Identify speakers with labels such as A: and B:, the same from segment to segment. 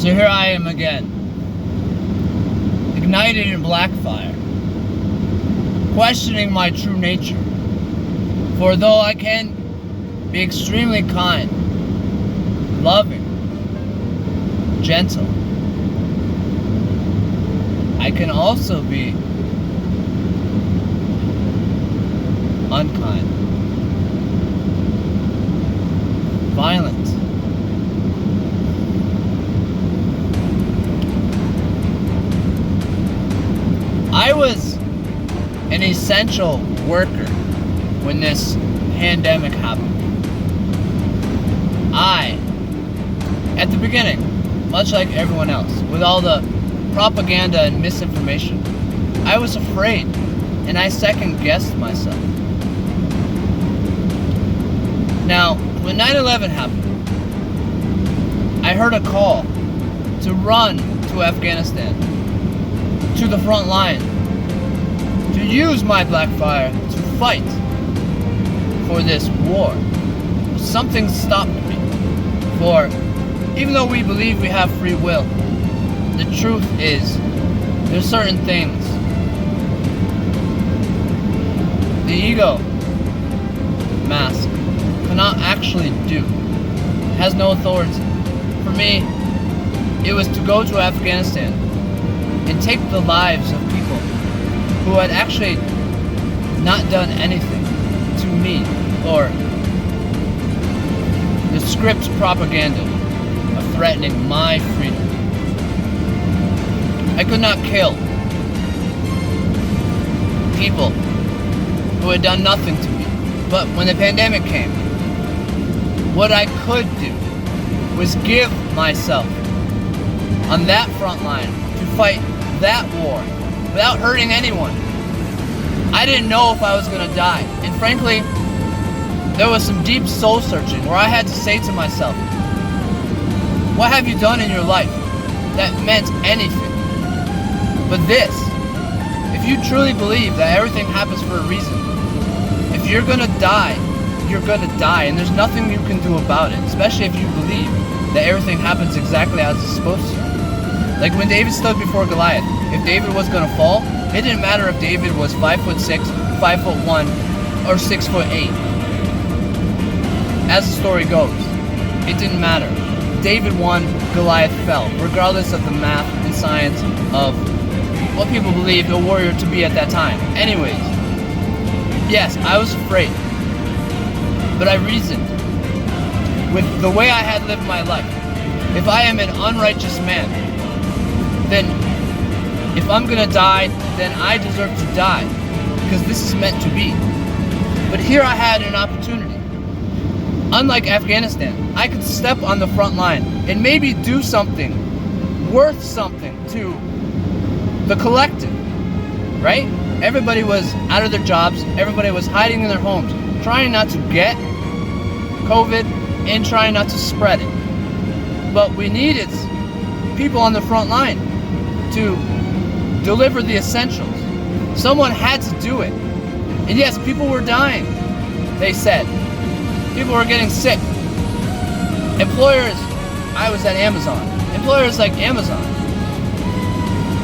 A: So here I am again, ignited in black fire, questioning my true nature. For though I can be extremely kind, loving, gentle, I can also be unkind, violent. I was an essential worker when this pandemic happened. At the beginning, much like everyone else, with all the propaganda and misinformation, I was afraid and I second-guessed myself. Now, when 9/11 happened, I heard a call to run to Afghanistan, to the front line, to use my black fire to fight for this war. Something stopped me. For even though we believe we have free will, the truth is there's certain things the ego mask cannot actually do. It has no authority. For me, it was to go to Afghanistan and take the lives of people who had actually not done anything to me, or the script propaganda of threatening my freedom. I could not kill people who had done nothing to me. But when the pandemic came, what I could do was give myself on that front line to fight that war without hurting anyone. I didn't know if I was going to die. And frankly, there was some deep soul searching where I had to say to myself, what have you done in your life that meant anything but this? If you truly believe that everything happens for a reason, if you're gonna die, you're gonna die, and there's nothing you can do about it, especially if you believe that everything happens exactly as it's supposed to. Like when David stood before Goliath, if David was gonna fall, it didn't matter if David was 5'6", 5'1", or 6'8". As the story goes, it didn't matter. David won, Goliath fell, regardless of the math and science of what people believed a warrior to be at that time. Anyways, yes, I was afraid, but I reasoned with the way I had lived my life. If I am an unrighteous man, then if I'm gonna die, then I deserve to die, because this is meant to be. But here I had an opportunity. Unlike Afghanistan, I could step on the front line and maybe do something worth something to the collective, right? Everybody was out of their jobs, everybody was hiding in their homes, trying not to get COVID and trying not to spread it. But we needed people on the front line to deliver the essentials. Someone had to do it. And yes, people were dying, they said. People were getting sick. Employers, I was at Amazon. Employers like Amazon,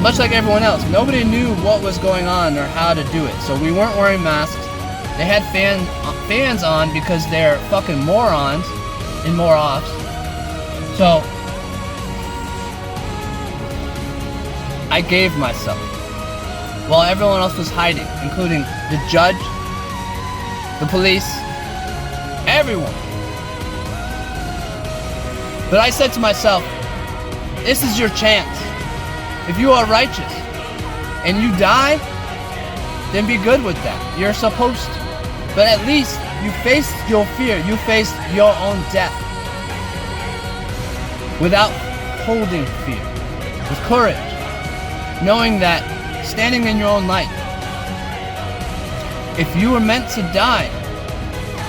A: much like everyone else, nobody knew what was going on or how to do it. So we weren't wearing masks. They had fans on because they're fucking morons and more-offs. So I gave myself while everyone else was hiding, including the judge, the police, everyone. But I said to myself, this is your chance. If you are righteous and you die, then be good with that. You're supposed to. But at least you faced your fear. You faced your own death without holding fear. With courage. Knowing that standing in your own light. If you were meant to die,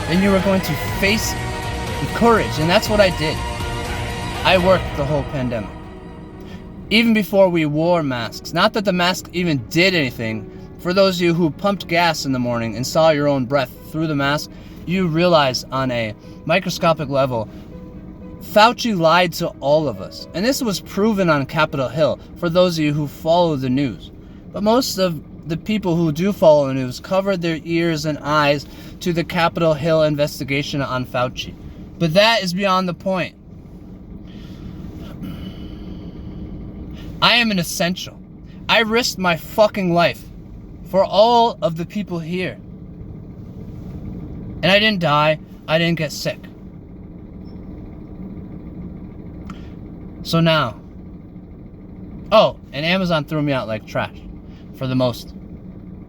A: then you were going to face it with courage. And that's what I did. I worked the whole pandemic. Even before we wore masks. Not that the mask even did anything. For those of you who pumped gas in the morning and saw your own breath through the mask, you realize on a microscopic level, Fauci lied to all of us, and this was proven on Capitol Hill for those of you who follow the news. But most of the people who do follow the news covered their ears and eyes to the Capitol Hill investigation on Fauci. But that is beyond the point. I am an essential. I risked my fucking life for all of the people here. And I didn't die. I didn't get sick. So now. Oh, and Amazon threw me out like trash for the most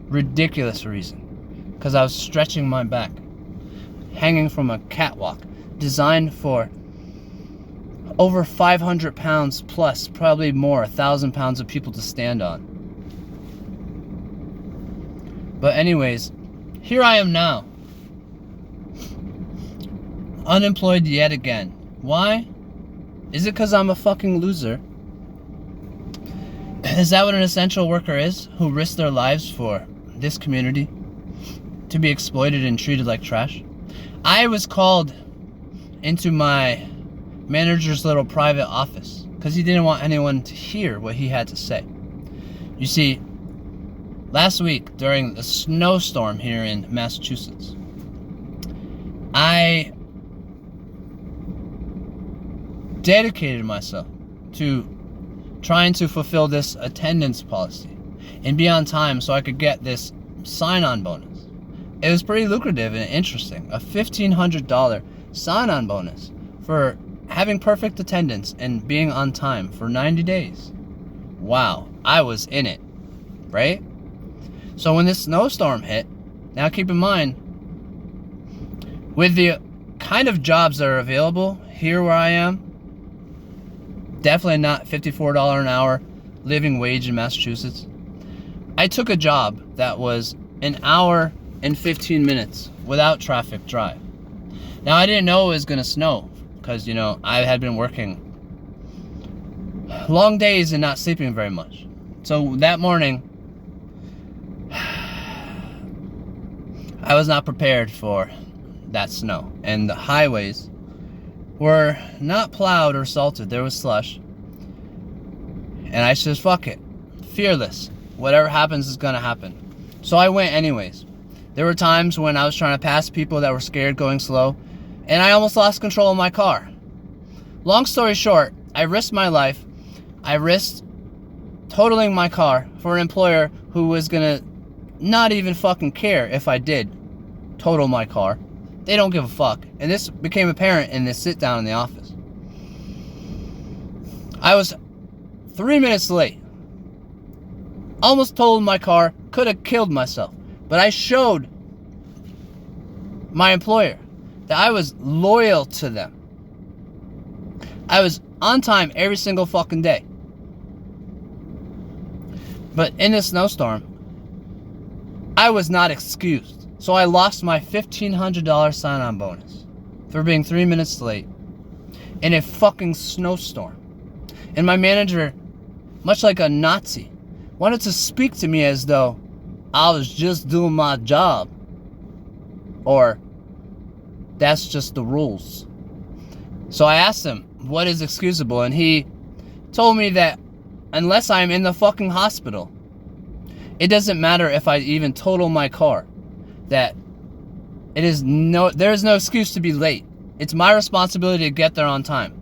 A: ridiculous reason. Because I was stretching my back, hanging from a catwalk designed for over 500 pounds plus, probably more, 1,000 pounds of people to stand on. But anyways, here I am now. Unemployed yet again. Why? Is it because I'm a fucking loser? Is that what an essential worker is? Who risks their lives for this community? To be exploited and treated like trash? I was called into my manager's little private office because he didn't want anyone to hear what he had to say. You see, last week during a snowstorm here in Massachusetts, I dedicated myself to trying to fulfill this attendance policy and be on time so I could get this sign-on bonus. It was pretty lucrative and interesting. A $1,500 sign-on bonus for having perfect attendance and being on time for 90 days. Wow, I was in it, right? So when this snowstorm hit, now keep in mind, with the kind of jobs that are available here where I am, definitely not $54 an hour living wage in Massachusetts. I took a job that was an hour and 15 minutes without traffic drive. Now I didn't know it was going to snow because, I had been working long days and not sleeping very much. So that morning, I was not prepared for that snow. And the highways were not plowed or salted. There was slush. And I said, fuck it. Fearless. Whatever happens is going to happen. So I went anyways. There were times when I was trying to pass people that were scared going slow, and I almost lost control of my car. Long story short, I risked my life. I risked totaling my car for an employer who was going to not even fucking care if I did total my car. They don't give a fuck. And this became apparent in this sit down in the office. I was 3 minutes late. Almost totaled my car. Could have killed myself. But I showed my employer that I was loyal to them. I was on time every single fucking day. But in this snowstorm, I was not excused. So I lost my $1,500 sign-on bonus for being 3 minutes late in a fucking snowstorm. And my manager, much like a Nazi, wanted to speak to me as though I was just doing my job. Or that's just the rules. So I asked him, what is excusable? And he told me that unless I'm in the fucking hospital, it doesn't matter if I even total my car. That there is no excuse to be late. It's my responsibility to get there on time.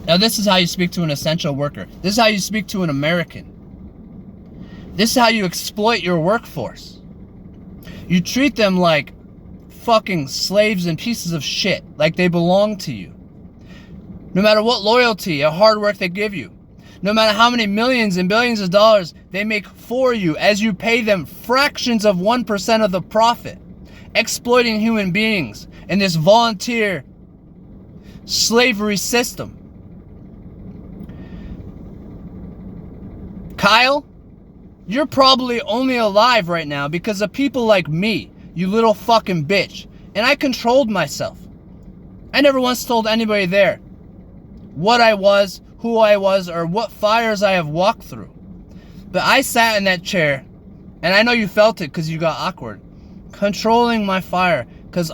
A: Now this is how you speak to an essential worker. This is how you speak to an American. This is how you exploit your workforce. You treat them like fucking slaves and pieces of shit, like they belong to you. No matter what loyalty or hard work they give you. No matter how many millions and billions of dollars they make for you as you pay them fractions of 1% of the profit. Exploiting human beings in this volunteer slavery system. Kyle, you're probably only alive right now because of people like me, you little fucking bitch. And I controlled myself. I never once told anybody there what I was, who I was, or what fires I have walked through. But I sat in that chair, and I know you felt it because you got awkward. controlling my fire, because